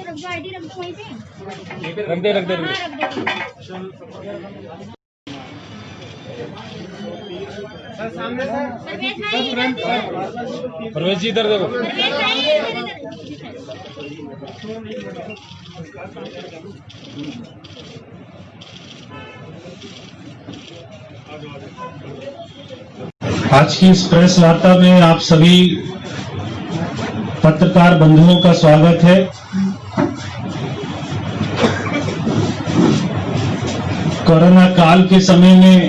रख दो, आईडी रख दो वहीं पे। रख दे। हाँ, रख दो। सामने परवेश भाई इधर देखो। परवेश जी इधर देखो। परवेश भाई इधर। आज की इस प्रेस वार्ता में आप सभी पत्रकार बंधुओं का स्वागत है। कोरोना काल के समय में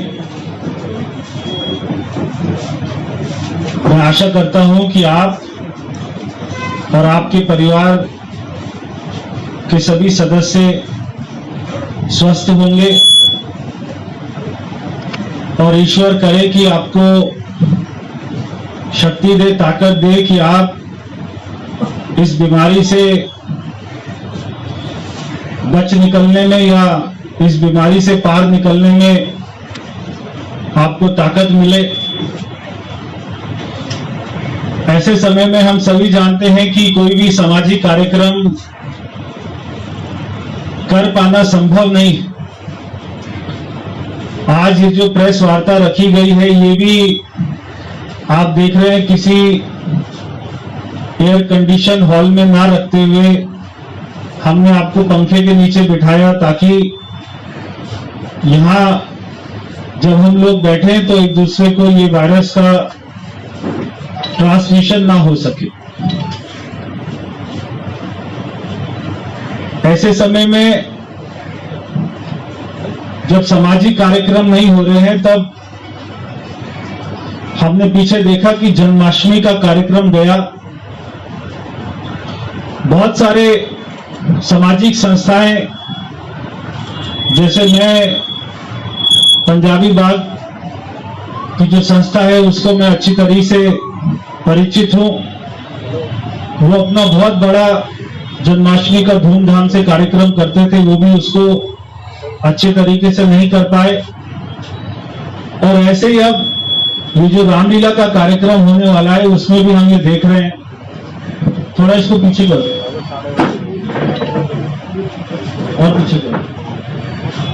मैं आशा करता हूं कि आप और आपके परिवार के सभी सदस्य स्वस्थ होंगे और ईश्वर करे कि आपको शक्ति दे, ताकत दे कि आप इस बीमारी से बच निकलने में या इस बीमारी से पार निकलने में आपको ताकत मिले। ऐसे समय में हम सभी जानते हैं कि कोई भी सामाजिक कार्यक्रम कर पाना संभव नहीं। आज ये जो प्रेस वार्ता रखी गई है, ये भी आप देख रहे हैं किसी एयर कंडीशन हॉल में ना रखते हुए हमने आपको पंखे के नीचे बिठाया, ताकि यहां जब हम लोग बैठे तो एक दूसरे को ये वायरस का ट्रांसमिशन ना हो सके। ऐसे समय में जब सामाजिक कार्यक्रम नहीं हो रहे हैं, तब हमने पीछे देखा कि जन्माष्टमी का कार्यक्रम गया। बहुत सारे सामाजिक संस्थाएं, जैसे मैं पंजाबी बाग की जो संस्था है उसको मैं अच्छी तरह से परिचित हूं। वो अपना बहुत बड़ा जन्माष्टमी का धूमधाम से कार्यक्रम करते थे, वो भी उसको अच्छे तरीके से नहीं कर पाए। और ऐसे ही अब ये जो रामलीला का कार्यक्रम होने वाला है उसमें भी हम ये देख रहे हैं। थोड़ा इसको पीछे करो और पीछे करो।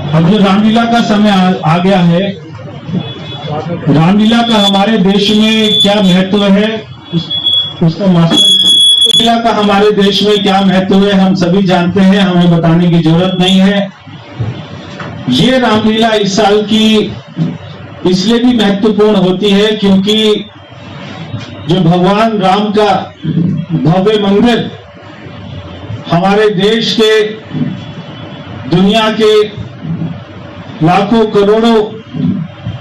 अब जो रामलीला का समय आ गया है, रामलीला का हमारे देश में क्या महत्व है उसका रामलीला का हमारे देश में क्या महत्व है हम सभी जानते हैं, हमें बताने की जरूरत नहीं है। ये रामलीला इस साल की इसलिए भी महत्वपूर्ण होती है क्योंकि जो भगवान राम का भव्य मंदिर हमारे देश के, दुनिया के लाखों करोड़ों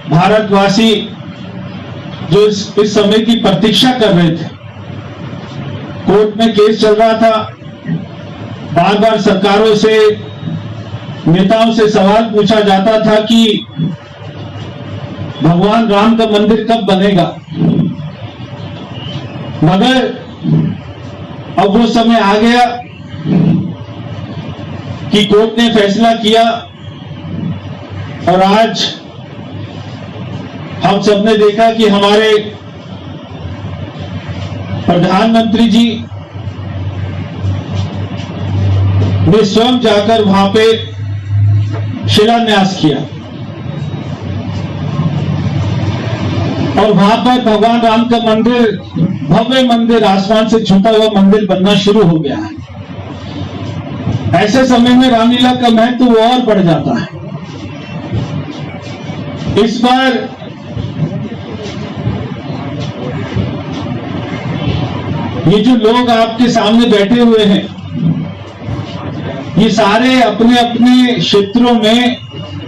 भारतवासी जो इस समय की प्रतीक्षा कर रहे थे। कोर्ट में केस चल रहा था, बार बार सरकारों से, नेताओं से सवाल पूछा जाता था कि भगवान राम का मंदिर कब बनेगा। मगर अब वो समय आ गया कि कोर्ट ने फैसला किया और आज हम सबने देखा कि हमारे प्रधानमंत्री जी ने स्वयं जाकर वहां पे शिलान्यास किया और वहां पर भगवान राम का मंदिर, भव्य मंदिर, आसमान से छूटा हुआ मंदिर बनना शुरू हो गया है। ऐसे समय में रामलीला का महत्व और बढ़ जाता है। इस बार ये जो लोग आपके सामने बैठे हुए हैं, ये सारे अपने अपने क्षेत्रों में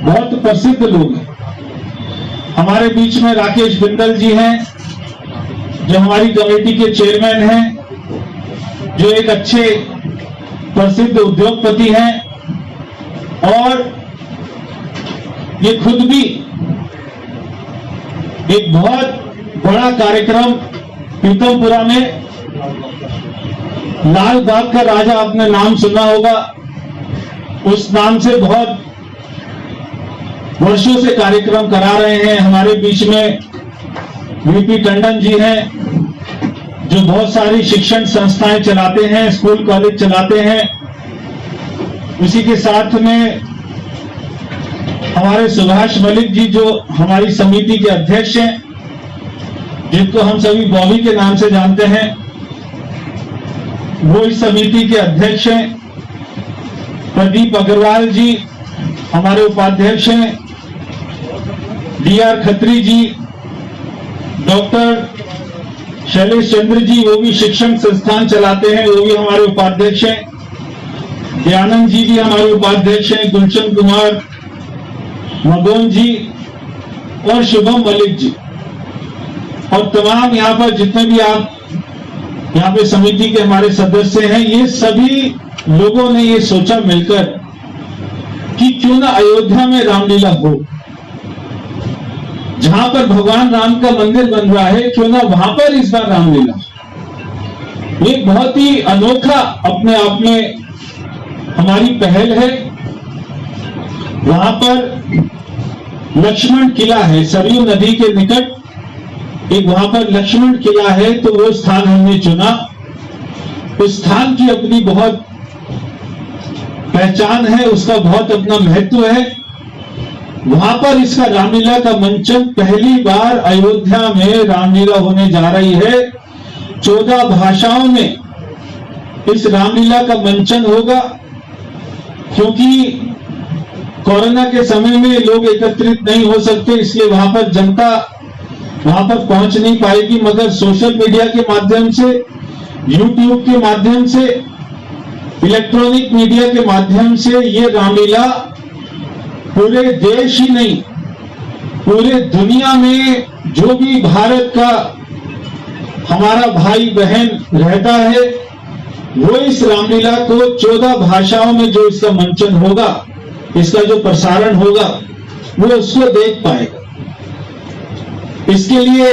बहुत प्रसिद्ध लोग हैं। हमारे बीच में राकेश बिंदल जी हैं, जो हमारी कमेटी के चेयरमैन हैं, जो एक अच्छे प्रसिद्ध उद्योगपति हैं और ये खुद भी एक बहुत बड़ा कार्यक्रम पीतमपुरा में, लाल बाग का राजा आपने नाम सुना होगा, उस नाम से बहुत वर्षों से कार्यक्रम करा रहे हैं। हमारे बीच में वीपी टंडन जी हैं, जो बहुत सारी शिक्षण संस्थाएं चलाते हैं, स्कूल कॉलेज चलाते हैं उसी के साथ में हमारे सुभाष मलिक जी जो हमारी समिति के अध्यक्ष हैं, जिनको हम सभी बॉबी के नाम से जानते हैं, वो इस समिति के अध्यक्ष हैं। प्रदीप अग्रवाल जी हमारे उपाध्यक्ष हैं। डीआर खत्री जी, डॉक्टर शैलेश चंद्र जी, वो भी शिक्षण संस्थान चलाते हैं, वो भी हमारे उपाध्यक्ष हैं। दयानंद जी भी हमारे उपाध्यक्ष हैं। गुलशन कुमार मगोन जी और शुभम मलिक जी, और तमाम यहाँ पर जितने भी आप यहाँ पे समिति के हमारे सदस्य हैं, ये सभी लोगों ने ये सोचा मिलकर कि क्यों ना अयोध्या में रामलीला हो। जहां पर भगवान राम का मंदिर बन रहा है, क्यों ना वहां पर इस बार रामलीला। ये बहुत ही अनोखा अपने आप में हमारी पहल है। वहां पर लक्ष्मण किला है, सरयू नदी के निकट एक वहां पर लक्ष्मण किला है, तो वो स्थान हमने चुना। उस स्थान की अपनी बहुत पहचान है, उसका बहुत अपना महत्व है। वहां पर इसका रामलीला का मंचन पहली बार अयोध्या में रामलीला होने जा रही है। 14 भाषाओं में इस रामलीला का मंचन होगा, क्योंकि कोरोना के समय में लोग एकत्रित नहीं हो सकते, इसलिए वहां पर जनता वहां पर पहुंच नहीं पाएगी, मगर सोशल मीडिया के माध्यम से, यूट्यूब के माध्यम से, इलेक्ट्रॉनिक मीडिया के माध्यम से ये रामलीला पूरे देश ही नहीं, पूरे दुनिया में जो भी भारत का हमारा भाई बहन रहता है, वो इस रामलीला को 14 भाषाओं में जो इसका मंचन होगा, इसका जो प्रसारण होगा, वो उसको देख पाएगा। इसके लिए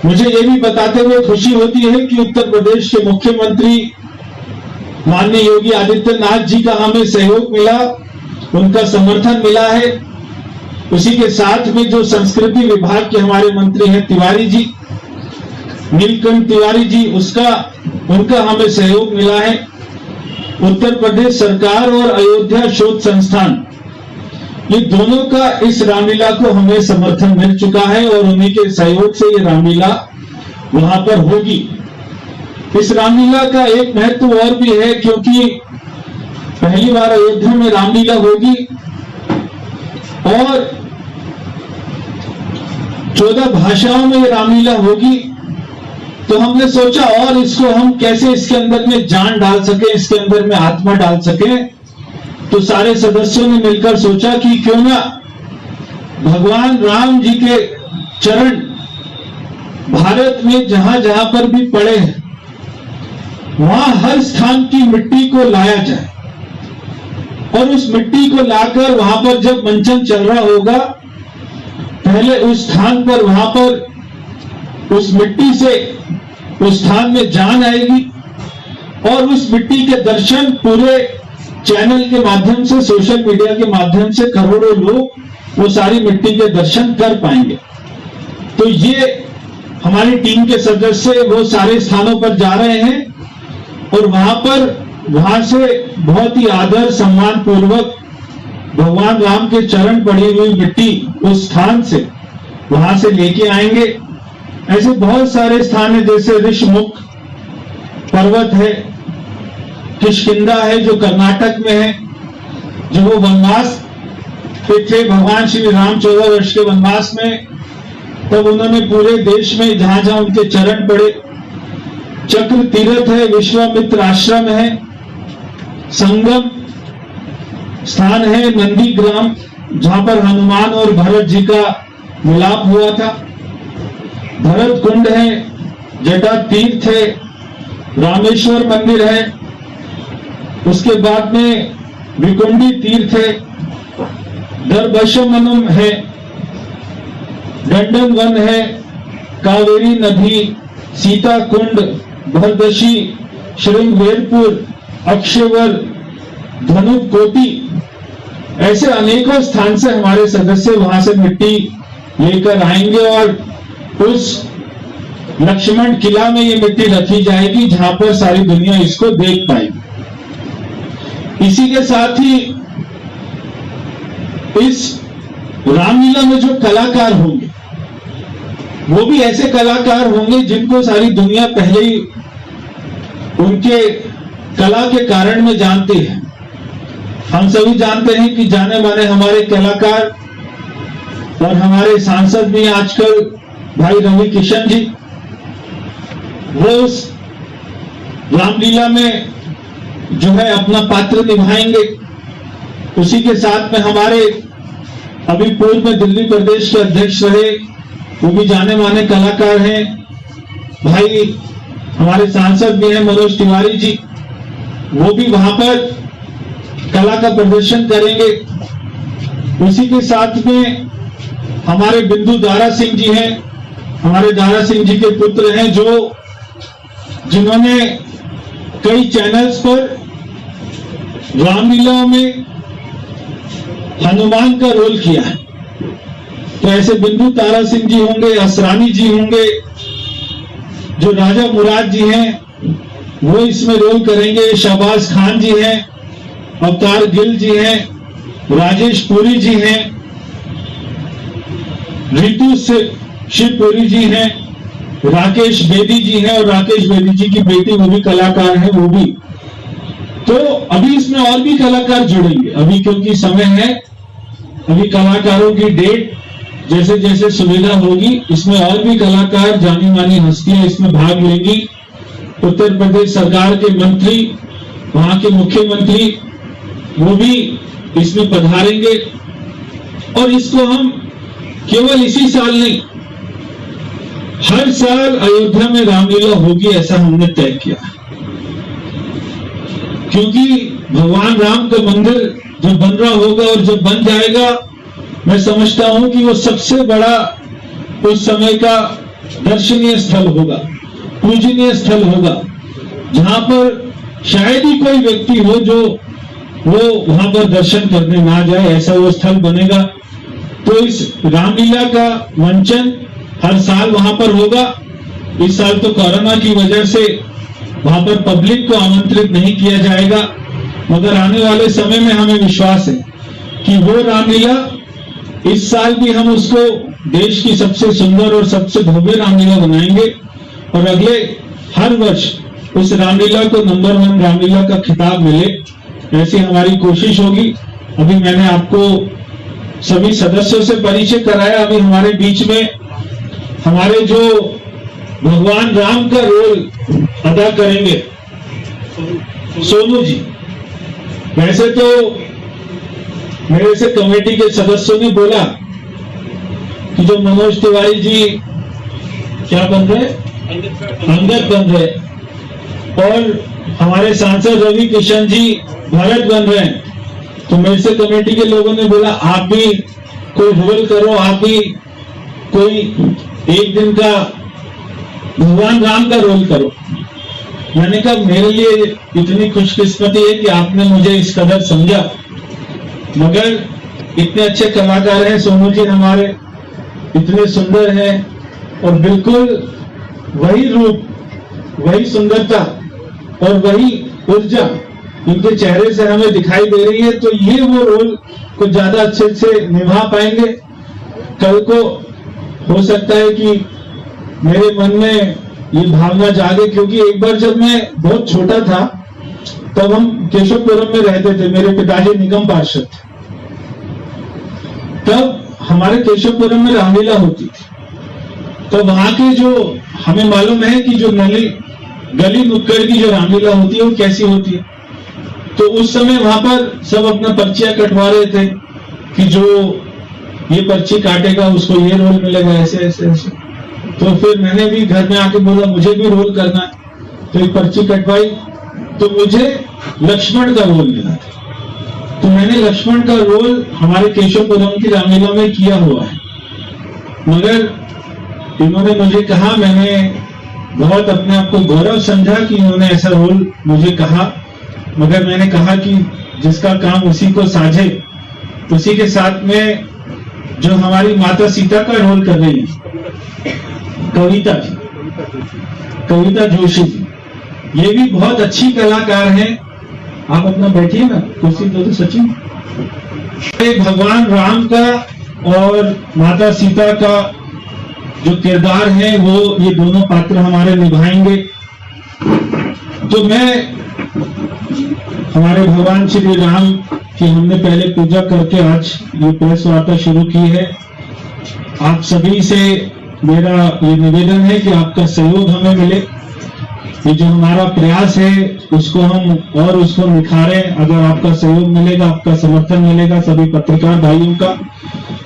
मुझे ये भी बताते हुए खुशी होती है कि उत्तर प्रदेश के मुख्यमंत्री माननीय योगी आदित्यनाथ जी का हमें सहयोग मिला, उनका समर्थन मिला है। उसी के साथ में जो संस्कृति विभाग के हमारे मंत्री हैं तिवारी जी, नीलकंठ तिवारी जी, उनका हमें सहयोग मिला है। उत्तर प्रदेश सरकार और अयोध्या शोध संस्थान, ये दोनों का इस रामलीला को हमें समर्थन मिल चुका है और उन्हीं के सहयोग से ये रामलीला वहां पर होगी। इस रामलीला का एक महत्व और भी है, क्योंकि पहली बार अयोध्या में रामलीला होगी और 14 भाषाओं में रामलीला होगी। तो हमने सोचा और इसको हम कैसे इसके अंदर में जान डाल सके, इसके अंदर में आत्मा डाल सके। तो सारे सदस्यों ने मिलकर सोचा कि क्यों ना भगवान राम जी के चरण भारत में जहां जहां पर भी पड़े हैं, वहां हर स्थान की मिट्टी को लाया जाए और उस मिट्टी को लाकर वहां पर जब मंचन चल रहा होगा, पहले उस स्थान पर वहां पर उस मिट्टी से उस स्थान में जान आएगी और उस मिट्टी के दर्शन पूरे चैनल के माध्यम से, सोशल मीडिया के माध्यम से करोड़ों लोग वो सारी मिट्टी के दर्शन कर पाएंगे। तो ये हमारी टीम के सदस्य वो सारे स्थानों पर जा रहे हैं और वहां से बहुत ही आदर सम्मान पूर्वक भगवान राम के चरण पड़ी हुई मिट्टी उस स्थान से वहां से लेके आएंगे। ऐसे बहुत सारे स्थान है, जैसे ऋषमुख पर्वत है, किष्किंधा है जो कर्नाटक में है, जो वो वनवास पे थे भगवान श्री राम 14 वर्ष के वनवास में, तब उन्होंने पूरे देश में जहां जहां उनके चरण पड़े। चक्र तीर्थ है, विश्वामित्र आश्रम है, संगम स्थान है नंदीग्राम, जहां पर हनुमान और भरत जी का मिलाप हुआ था। भरत कुंड है, जटा तीर्थ है, रामेश्वर मंदिर है, उसके बाद में विकुंडी तीर्थ है, दर्भशमनम है, दंडन वन है, कावेरी नदी, सीता कुंड, भरदशी, श्रृंगवेरपुर, अक्षयवर, धनुकोटी, ऐसे अनेकों स्थान से हमारे सदस्य वहां से मिट्टी लेकर आएंगे और उस लक्ष्मण किला में ये मिट्टी रखी जाएगी, जहां पर सारी दुनिया इसको देख पाएगी। इसी के साथ ही इस रामलीला में जो कलाकार होंगे वो भी ऐसे कलाकार होंगे जिनको सारी दुनिया पहले ही उनके कला के कारण में जानती है। हम सभी जानते हैं कि जाने माने हमारे कलाकार और हमारे सांसद भी आजकल भाई रवि किशन जी, वो उस रामलीला में जो है अपना पात्र निभाएंगे। उसी के साथ में हमारे अभी पूर्व में दिल्ली प्रदेश के अध्यक्ष रहे वो भी जाने माने कलाकार हैं, भाई हमारे सांसद भी हैं मनोज तिवारी जी, वो भी वहां पर कला का प्रदर्शन करेंगे। उसी के साथ में हमारे बिंदु दारा सिंह जी हैं, हमारे दारा सिंह जी के पुत्र हैं, जो जिन्होंने कई चैनल्स पर रामलीला में हनुमान का रोल किया है। तो ऐसे बिंदु तारा सिंह जी होंगे, असरानी जी होंगे, जो राजा मुराद जी हैं वो इसमें रोल करेंगे, शहबाज खान जी हैं, अवतार गिल जी हैं, राजेश पुरी जी हैं, रितु शिवपुरी जी हैं, राकेश बेदी जी हैं, और राकेश बेदी जी की बेटी वो भी कलाकार हैं वो भी। तो अभी इसमें और भी कलाकार जुड़ेंगे, अभी क्योंकि समय है, अभी कलाकारों की डेट जैसे जैसे सुविधा होगी इसमें और भी कलाकार जानी मानी हस्तियां इसमें भाग लेंगी। उत्तर प्रदेश सरकार के मंत्री, वहां के मुख्यमंत्री वो भी इसमें पधारेंगे। और इसको हम केवल इसी साल नहीं, हर साल अयोध्या में रामलीला होगी ऐसा हमने तय किया, क्योंकि भगवान राम का मंदिर जब बन रहा होगा और जब बन जाएगा, मैं समझता हूं कि वो सबसे बड़ा उस समय का दर्शनीय स्थल होगा, पूजनीय स्थल होगा, जहां पर शायद ही कोई व्यक्ति हो जो वो वहां पर दर्शन करने ना जाए, ऐसा वो स्थल बनेगा। तो इस रामलीला का मंचन हर साल वहां पर होगा। इस साल तो कोरोना की वजह से वहां पर पब्लिक को आमंत्रित नहीं किया जाएगा, मगर आने वाले समय में हमें विश्वास है कि वो रामलीला इस साल भी हम उसको देश की सबसे सुंदर और सबसे भव्य रामलीला बनाएंगे, और अगले हर वर्ष उस रामलीला को नंबर 1 रामलीला का खिताब मिले, ऐसी हमारी कोशिश होगी। अभी मैंने आपको सभी सदस्यों से परिचय कराया। अभी हमारे बीच में हमारे जो भगवान राम का रोल अदा करेंगे सोनू जी। वैसे तो मेरे से कमेटी के सदस्यों ने बोला कि जो मनोज तिवारी जी क्या बन रहे, अंगद बन रहे, और हमारे सांसद रवि किशन जी भरत बन रहे हैं, तो मेरे से कमेटी के लोगों ने बोला आप भी कोई रोल करो, आप भी कोई एक दिन का भगवान राम का रोल करो। मैंने कहा मेरे लिए इतनी खुशकिस्मती है कि आपने मुझे इस कदर समझा, मगर इतने अच्छे कलाकार हैं सोनू जी हमारे, इतने सुंदर हैं, और बिल्कुल वही रूप, वही सुंदरता और वही ऊर्जा इनके चेहरे से हमें दिखाई दे रही है। तो ये वो रोल को ज्यादा अच्छे से निभा पाएंगे। कल को हो सकता है कि मेरे मन में ये भावना जागे, क्योंकि एक बार जब मैं बहुत छोटा था तब हम केशवपुरम में रहते थे, मेरे पिताजी निगम पार्षद थे, तब हमारे केशवपुरम में रामलीला होती थी। तो वहां के जो हमें मालूम है कि जो गली नुक्कड़ की जो रामलीला होती है वो कैसी होती है। तो उस समय वहां पर सब अपना पर्चियां कटवा रहे थे कि जो ये पर्ची काटेगा उसको ये रोल मिलेगा, ऐसे ऐसे ऐसे। तो फिर मैंने भी घर में आके बोला मुझे भी रोल करना है, तो एक पर्ची कटवाई, तो मुझे लक्ष्मण का रोल मिला था। तो मैंने लक्ष्मण का रोल हमारे केशवपुरम की रामलीला में किया हुआ है, मगर इन्होंने मुझे कहा, मैंने बहुत अपने आप को गौरव समझा कि इन्होंने ऐसा रोल मुझे कहा, मगर मैंने कहा कि जिसका काम उसी को साझे। उसी के साथ में जो हमारी माता सीता का रोल कर रही है कविता जोशी जी, ये भी बहुत अच्छी कलाकार हैं, आप अपना बैठिए ना, कुर्सी दो सचिन। भगवान राम का और माता सीता का जो किरदार है वो ये दोनों पात्र हमारे निभाएंगे। तो मैं हमारे भगवान श्री राम की हमने पहले पूजा करके आज ये प्रेस वार्ता शुरू की है। आप सभी से मेरा ये निवेदन है कि आपका सहयोग हमें मिले। ये जो हमारा प्रयास है उसको हम और उसको निखारें। अगर आपका सहयोग मिलेगा, आपका समर्थन मिलेगा सभी पत्रकार भाइयों का,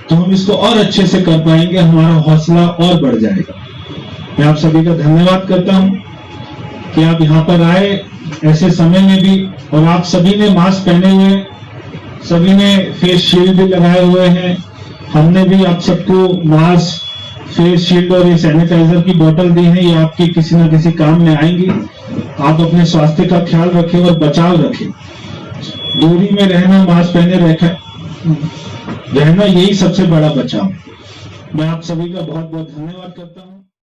तो हम इसको और अच्छे से कर पाएंगे, हमारा हौसला और बढ़ जाएगा। मैं आप सभी का धन्यवाद करता हूं कि आप यहाँ पर आए ऐसे समय में भी, और आप सभी ने मास्क पहने हुए, सभी ने फेस शील्ड भी लगाए हुए हैं। हमने भी आप सबको मास्क, फेस शील्ड और ये सैनिटाइजर की बोतल दी है, ये आपके किसी न किसी काम में आएंगी। आप अपने स्वास्थ्य का ख्याल रखें और बचाव रखें। दूरी में रहना, मास्क पहने रहना, यही सबसे बड़ा बचाव। मैं आप सभी का बहुत बहुत धन्यवाद करता हूं।